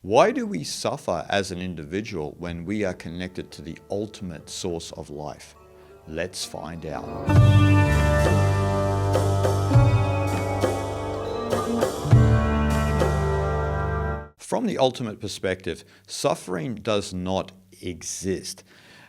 Why do we suffer as an individual when we are connected to the ultimate source of life? Let's find out. From the ultimate perspective, suffering does not exist.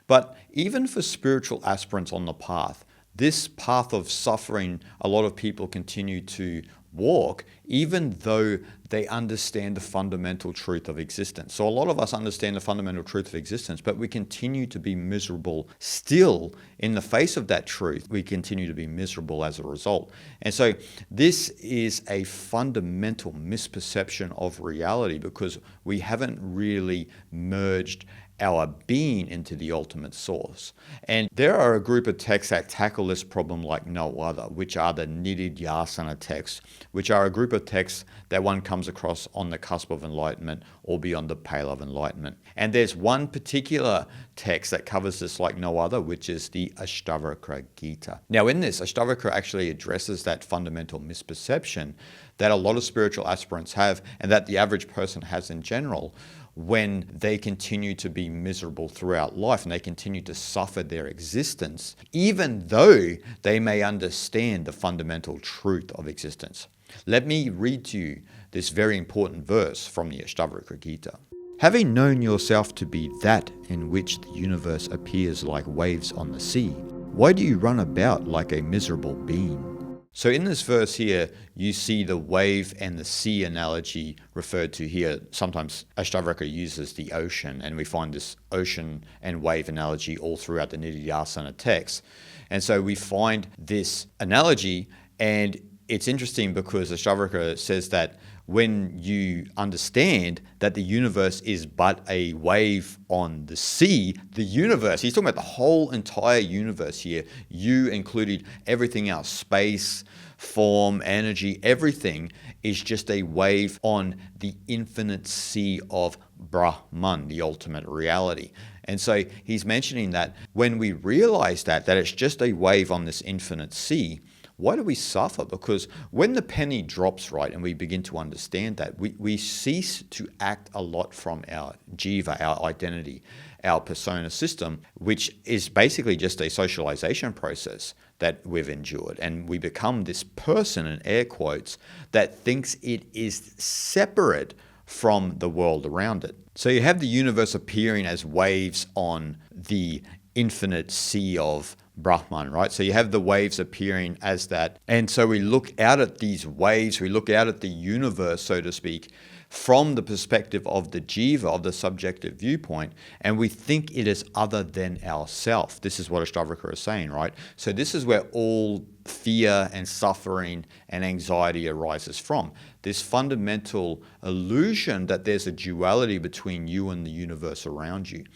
But even for spiritual aspirants on the path, this path of suffering, a lot of people continue to walk, even though they understand the fundamental truth of existence. So a lot of us understand the fundamental truth of existence, but we continue to be miserable still in the face of that truth. We continue to be miserable as a result. And so this is a fundamental misperception of reality because we haven't really merged our being into the ultimate source. And there are a group of texts that tackle this problem like no other, which are the Nididhyasana texts, which are a group of texts that one comes across on the cusp of enlightenment or beyond the pale of enlightenment. And there's one particular text that covers this like no other, which is the Ashtavakra Gita. Now in this, Ashtavakra actually addresses that fundamental misperception that a lot of spiritual aspirants have and that the average person has in general, when they continue to be miserable throughout life and they continue to suffer their existence, even though they may understand the fundamental truth of existence. Let me read to you this very important verse from the Ashtavakra Gita. Having known yourself to be that in which the universe appears like waves on the sea, why do you run about like a miserable being? So in this verse here, you see the wave and the sea analogy referred to here. Sometimes Ashtavakra uses the ocean, and we find this ocean and wave analogy all throughout the Nididhyasana text. And so we find this analogy, and it's interesting because Ashtavakra says that when you understand that the universe is but a wave on the sea, the universe, he's talking about the whole entire universe here, you included everything else, space, form, energy, everything is just a wave on the infinite sea of Brahman, the ultimate reality. And so he's mentioning that when we realize that it's just a wave on this infinite sea, why do we suffer? Because when the penny drops, right, and we begin to understand that, we cease to act a lot from our jiva, our identity, our persona system, which is basically just a socialization process that we've endured. And we become this person, in air quotes, that thinks it is separate from the world around it. So you have the universe appearing as waves on the infinite sea of Brahman, right? So you have the waves appearing as that. And so we look out at these waves, we look out at the universe, so to speak, from the perspective of the jiva, of the subjective viewpoint, and we think it is other than ourself. This is what Ashtavakra is saying, right? So this is where all fear and suffering and anxiety arises from. This fundamental illusion that there's a duality between you and the universe around you.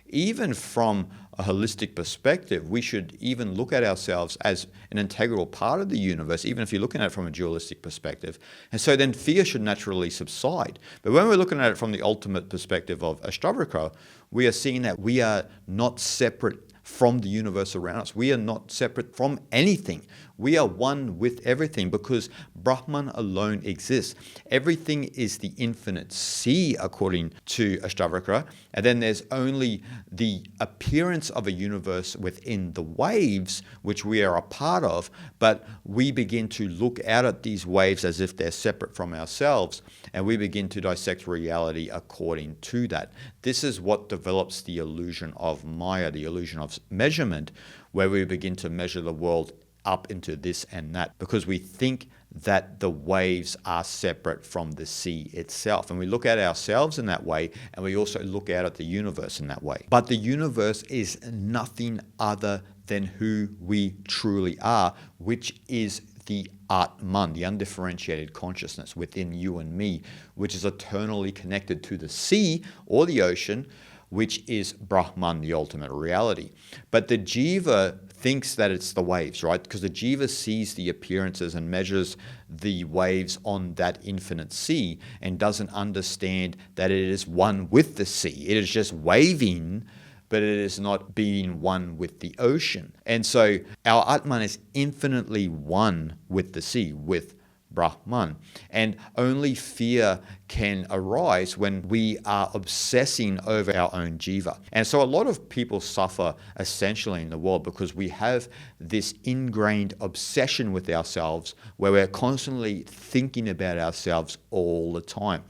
Even from a holistic perspective, we should even look at ourselves as an integral part of the universe, even if you're looking at it from a dualistic perspective. And so then fear should naturally subside. But when we're looking at it from the ultimate perspective of Ashtavakra, we are seeing that we are not separate from the universe around us. We are not separate from anything. We are one with everything because Brahman alone exists. Everything is the infinite sea, according to Ashtavakra, and then there's only the appearance of a universe within the waves, which we are a part of, but we begin to look out at these waves as if they're separate from ourselves, and we begin to dissect reality according to that. This is what develops the illusion of Maya, the illusion of measurement, where we begin to measure the world up into this and that because we think that the waves are separate from the sea itself. And we look at ourselves in that way, and we also look out at the universe in that way. But the universe is nothing other than who we truly are, which is the Atman, the undifferentiated consciousness within you and me, which is eternally connected to the sea or the ocean, which is Brahman, the ultimate reality. But the jiva thinks that it's the waves, right? Because the jiva sees the appearances and measures the waves on that infinite sea and doesn't understand that it is one with the sea. It is just waving, but it is not being one with the ocean. And so our Atman is infinitely one with the sea, with Brahman. And only fear can arise when we are obsessing over our own jiva. And so a lot of people suffer essentially in the world because we have this ingrained obsession with ourselves where we're constantly thinking about ourselves all the time.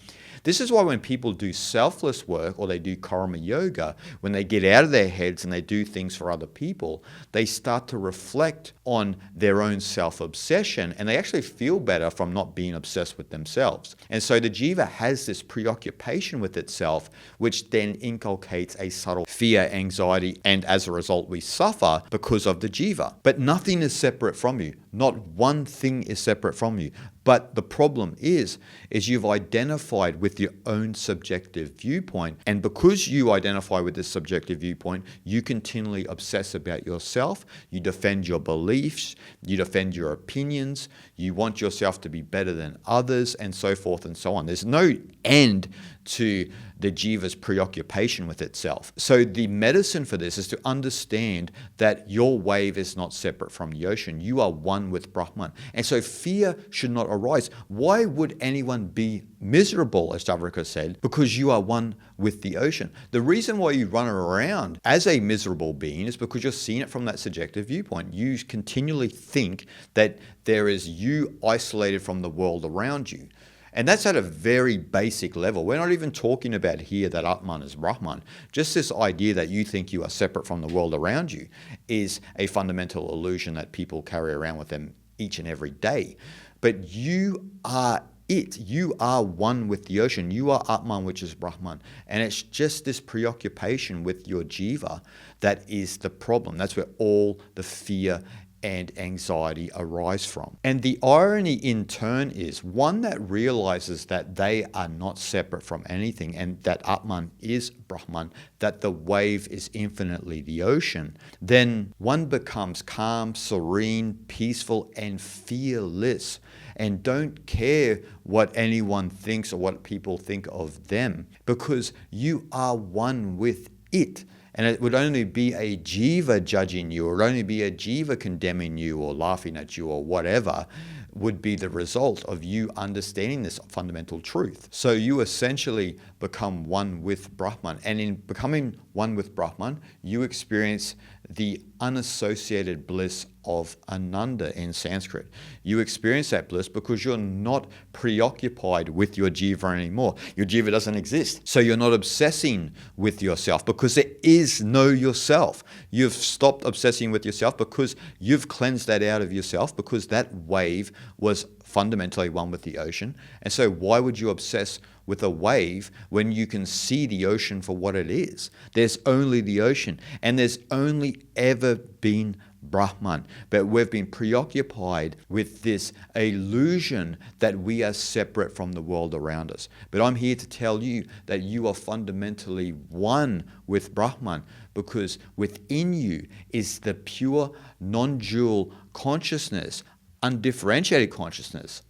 This is why when people do selfless work or they do karma yoga, when they get out of their heads and they do things for other people, they start to reflect on their own self-obsession and they actually feel better from not being obsessed with themselves. And so the jiva has this preoccupation with itself, which then inculcates a subtle fear, anxiety, and as a result we suffer because of the jiva. But nothing is separate from you. Not one thing is separate from you. But the problem is you've identified with your own subjective viewpoint. And because you identify with this subjective viewpoint, you continually obsess about yourself. You defend your beliefs. You defend your opinions. You want yourself to be better than others and so forth and so on. There's no end to the jiva's preoccupation with itself. So the medicine for this is to understand that your wave is not separate from the ocean. You are one with Brahman. And so fear should not arise. Why would anyone be miserable, as Davrika said? Because you are one with the ocean. The reason why you run around as a miserable being is because you're seeing it from that subjective viewpoint. You continually think that there is you isolated from the world around you. And that's at a very basic level. We're not even talking about here that Atman is Brahman. Just this idea that you think you are separate from the world around you is a fundamental illusion that people carry around with them each and every day. But you are it. You are one with the ocean. You are Atman, which is Brahman. And it's just this preoccupation with your jiva that is the problem. That's where all the fear and anxiety arise from. And the irony in turn is one that realizes that they are not separate from anything and that Atman is Brahman, that the wave is infinitely the ocean, then one becomes calm, serene, peaceful, and fearless and don't care what anyone thinks or what people think of them because you are one with it. And it would only be a jiva judging you, or it would only be a jiva condemning you or laughing at you or whatever, would be the result of you understanding this fundamental truth. So you essentially become one with Brahman. And in becoming one with Brahman, you experience the unassociated bliss of Ananda in Sanskrit. You experience that bliss because you're not preoccupied with your jiva anymore. Your jiva doesn't exist. So you're not obsessing with yourself because there is no yourself. You've stopped obsessing with yourself because you've cleansed that out of yourself because that wave was fundamentally one with the ocean. And so why would you obsess with a wave when you can see the ocean for what it is? There's only the ocean and there's only ever been Brahman. But we've been preoccupied with this illusion that we are separate from the world around us. But I'm here to tell you that you are fundamentally one with Brahman because within you is the pure non-dual consciousness, undifferentiated consciousness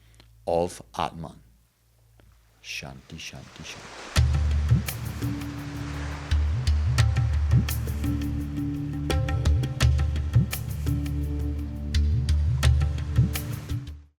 of Atman. Shanti, Shanti, Shanti.